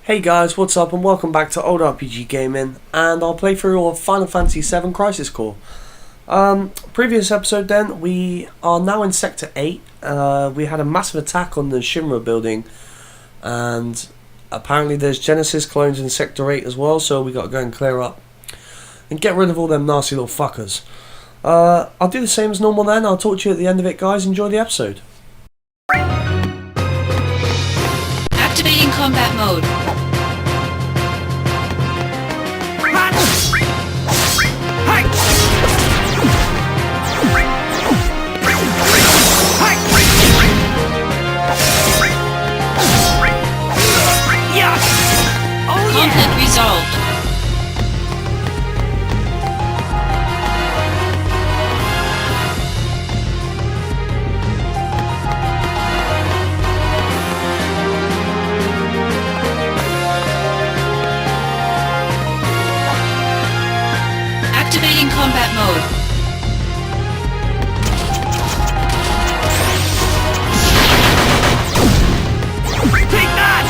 Hey guys, what's up and welcome back to Old RPG Gaming, and I'll play through all of Final Fantasy VII Crisis Core. Previous episode then, we are now in Sector 8. We had a massive attack on the Shinra building, and apparently there's Genesis clones in Sector 8 as well, so we got to go and clear up and get rid of all them nasty little fuckers. I'll do the same as normal then. I'll talk to you at the end of it, guys. Enjoy the episode. Activating combat mode. Conflict resolved. Activating combat mode. Take that!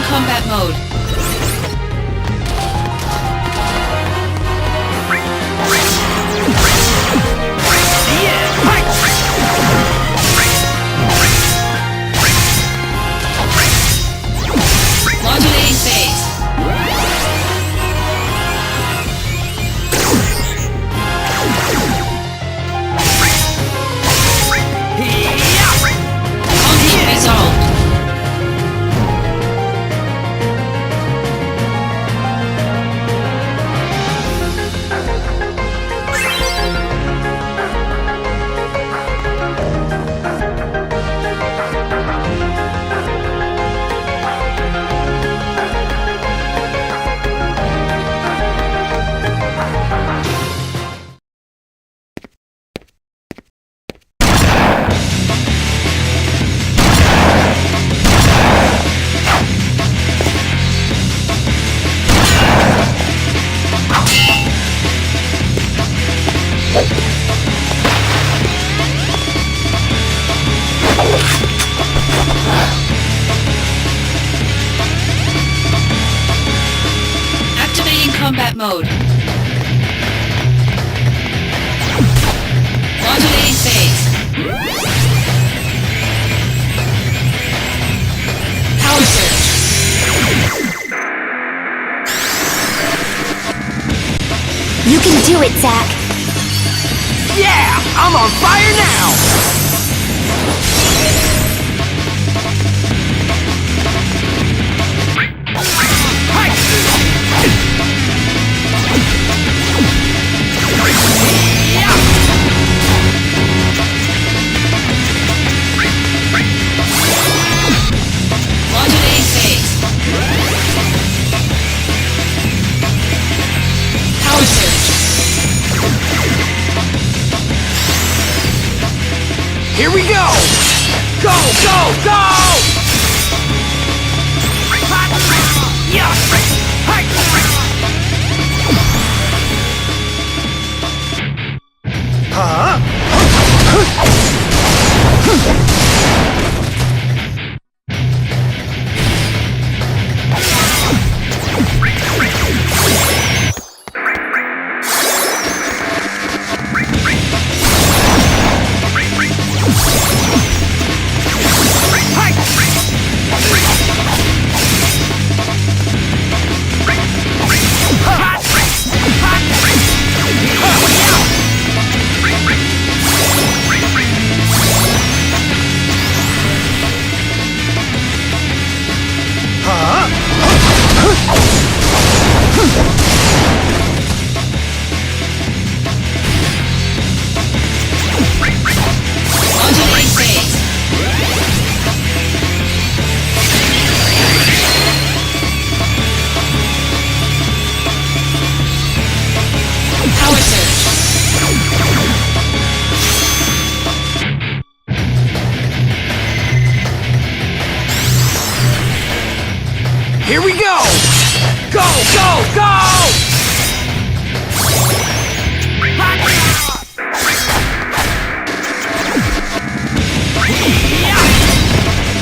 Combat mode. Modulating phase. Conflict resolved. Activating combat mode. Modulating phase. Power surge. You can do it, Zack. Yeah! I'm on fire now! Modulating phase. Power surge. Here we go! Go, go, go! Yeah! Huh? Here we go! Go, go, go!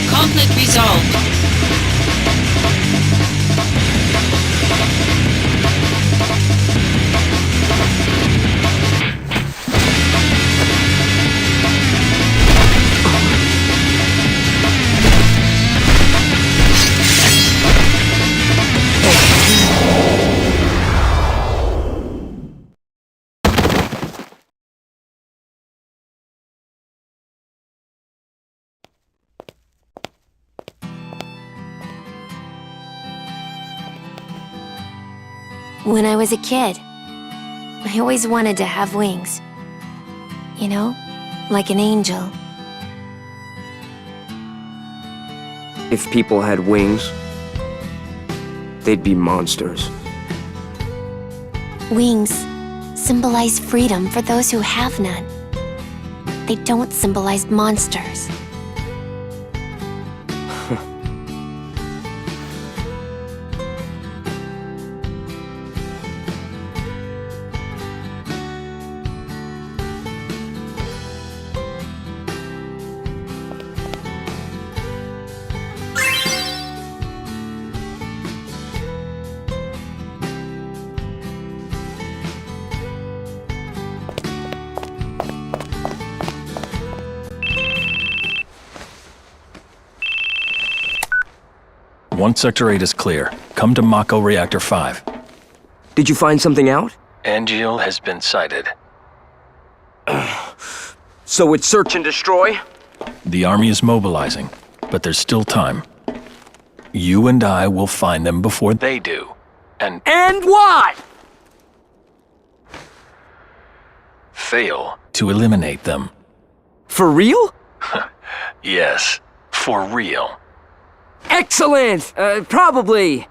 Conflict resolved. When I was a kid, I always wanted to have wings. You know, like an angel. If people had wings, they'd be monsters. Wings symbolize freedom for those who have none. They don't symbolize monsters. Once Sector 8 is clear, come to Mako Reactor 5. Did you find something out? Angeal has been sighted. So it's search and destroy? The army is mobilizing, but there's still time. You and I will find them before they do. And what? fail to eliminate them. For real? Yes, for real. Excellent! Probably.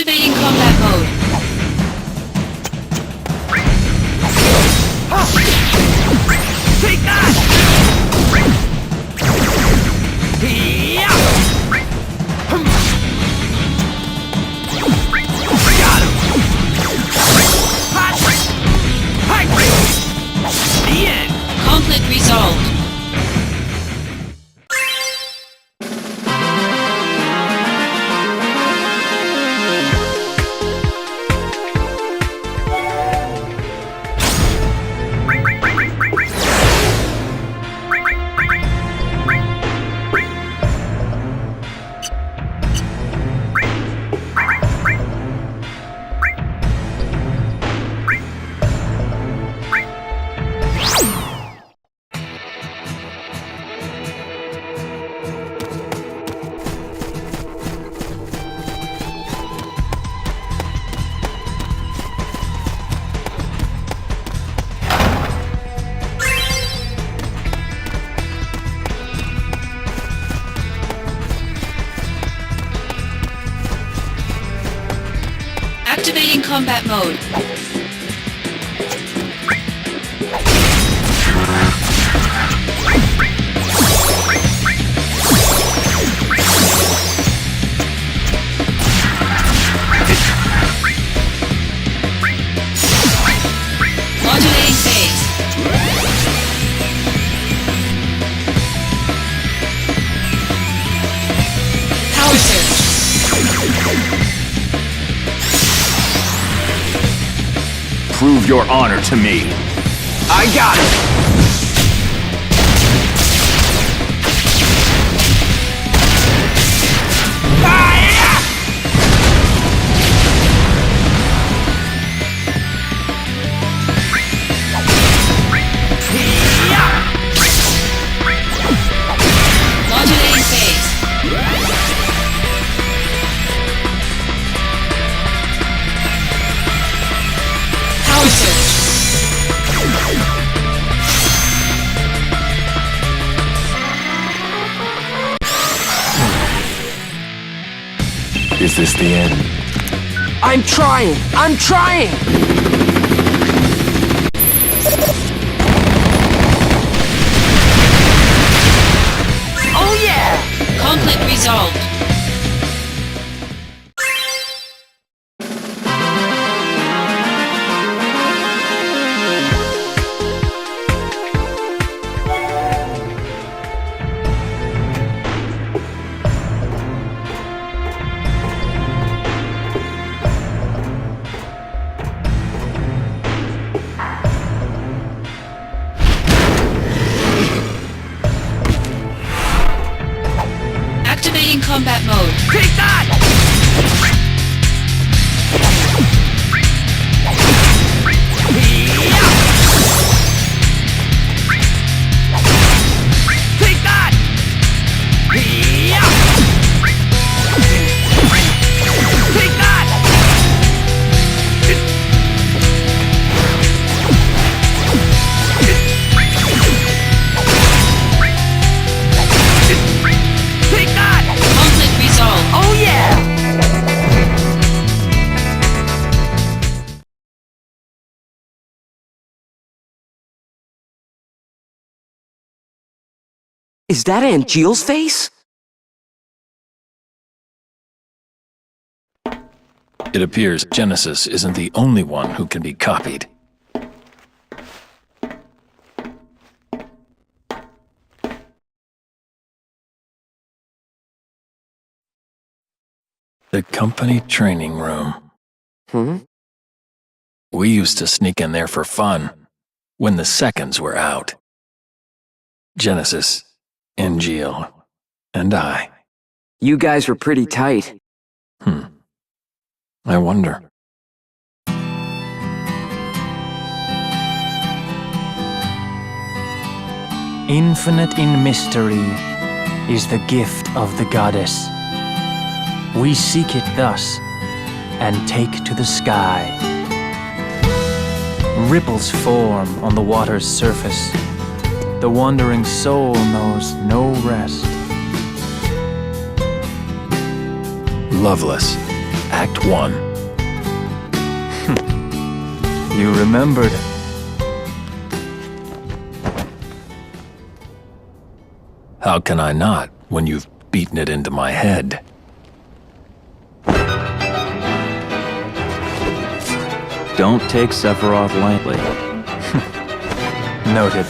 Activating combat mode. Take that! Yeah! Got him! Hot! Hi! The end! Conflict resolved. Activating combat mode. Modulating phase. Power surge. Prove your honor to me. I got it! Modulating phase. Power surge. Is this the end? I'm trying! I'm trying! Oh yeah! Conflict resolved. Activating combat mode. Take that! Take that! Take that! Take that! Conflict resolved. Oh yeah! Is that Aunt Jill's face? It appears Genesis isn't the only one who can be copied. The company training room. Hmm? We used to sneak in there for fun, when the seconds were out. Genesis, Jill, and I. You guys were pretty tight. I wonder. Infinite in mystery is the gift of the goddess. We seek it thus, and take to the sky. Ripples form on the water's surface. The wandering soul knows no rest. Loveless, Act 1. You remembered. How can I not when you've beaten it into my head? Don't take Sephiroth lightly. Noted.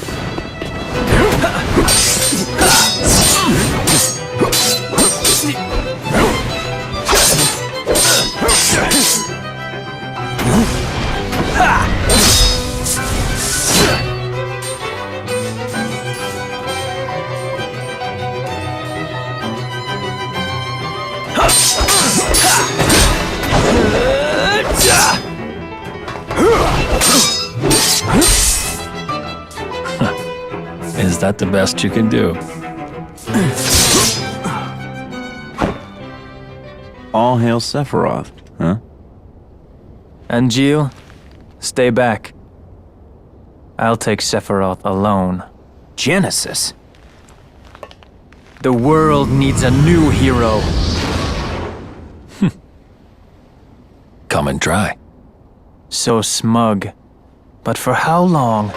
Is that the best you can do? All hail Sephiroth, huh? Angeal, stay back. I'll take Sephiroth alone. Genesis? The world needs a new hero. Come and try. So smug. But for how long?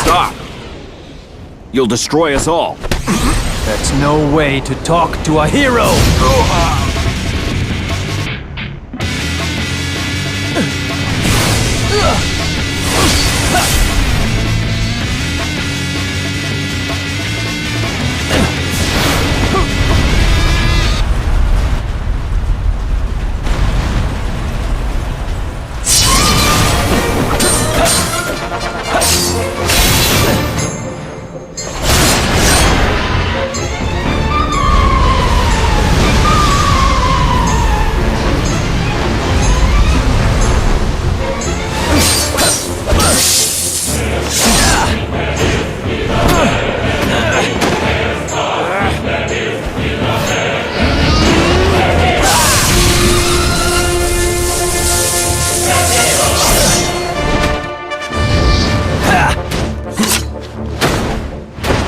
Stop! You'll destroy us all. That's no way to talk to a hero!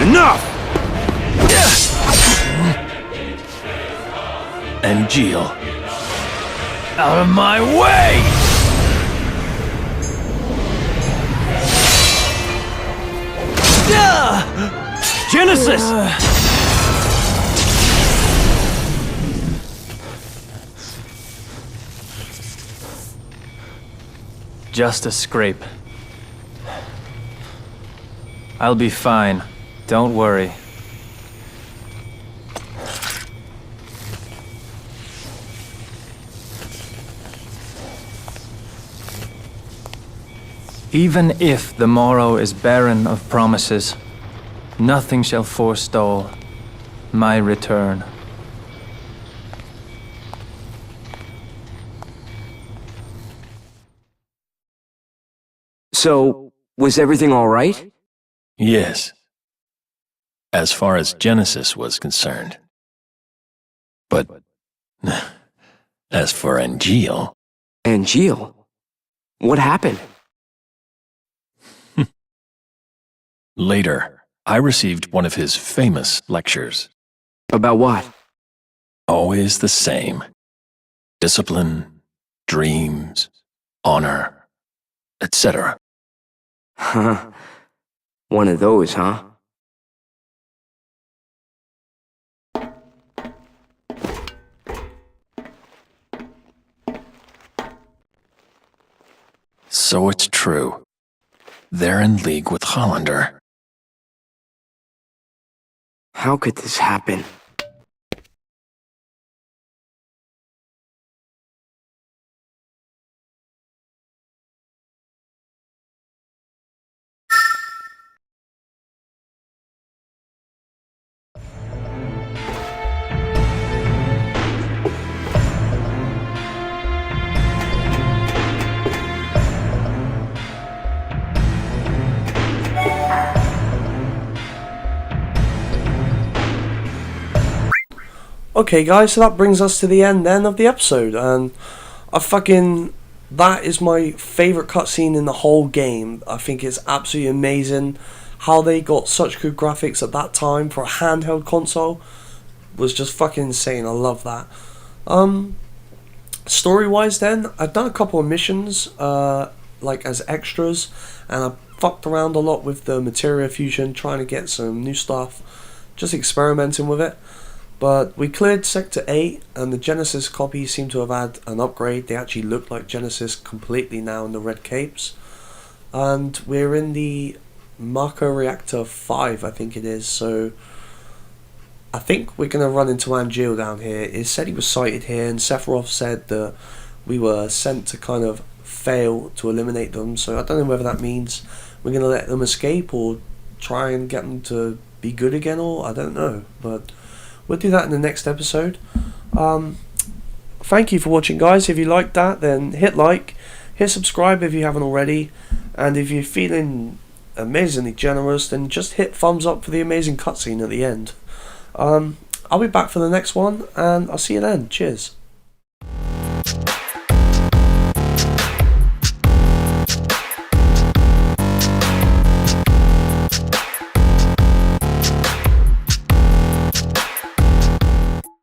Enough! Angeal. Out of my way! Genesis! Just a scrape. I'll be fine. Don't worry. Even if the morrow is barren of promises, nothing shall forestall my return. So, was everything all right? Yes. As far as Genesis was concerned. But as for Angeal... Angeal? What happened? Later, I received one of his famous lectures. About what? Always the same. Discipline, dreams, honor, etc. Huh. One of those, huh? So it's true. They're in league with Hollander. How could this happen? Okay guys, so that brings us to the end then of the episode, and that is my favourite cutscene in the whole game. I think it's absolutely amazing how they got such good graphics at that time for a handheld console. Was just fucking insane. I love that. Story wise then, I've done a couple of missions like as extras, and I fucked around a lot with the materia fusion, trying to get some new stuff, just experimenting with it. But we cleared Sector 8, and the Genesis copies seem to have had an upgrade. They actually look like Genesis completely now in the red capes. And we're in the Mako reactor 5, I think it is. So I think we're going to run into Angeal down here. It said he was sighted here, and Sephiroth said that we were sent to kind of fail to eliminate them. So I don't know whether that means we're going to let them escape or try and get them to be good again, or I don't know. But we'll do that in the next episode. Thank you for watching, guys. If you liked that, then hit like, hit subscribe if you haven't already, and if you're feeling amazingly generous, then just hit thumbs up for the amazing cutscene at the end. I'll be back for the next one, and I'll see you then. Cheers.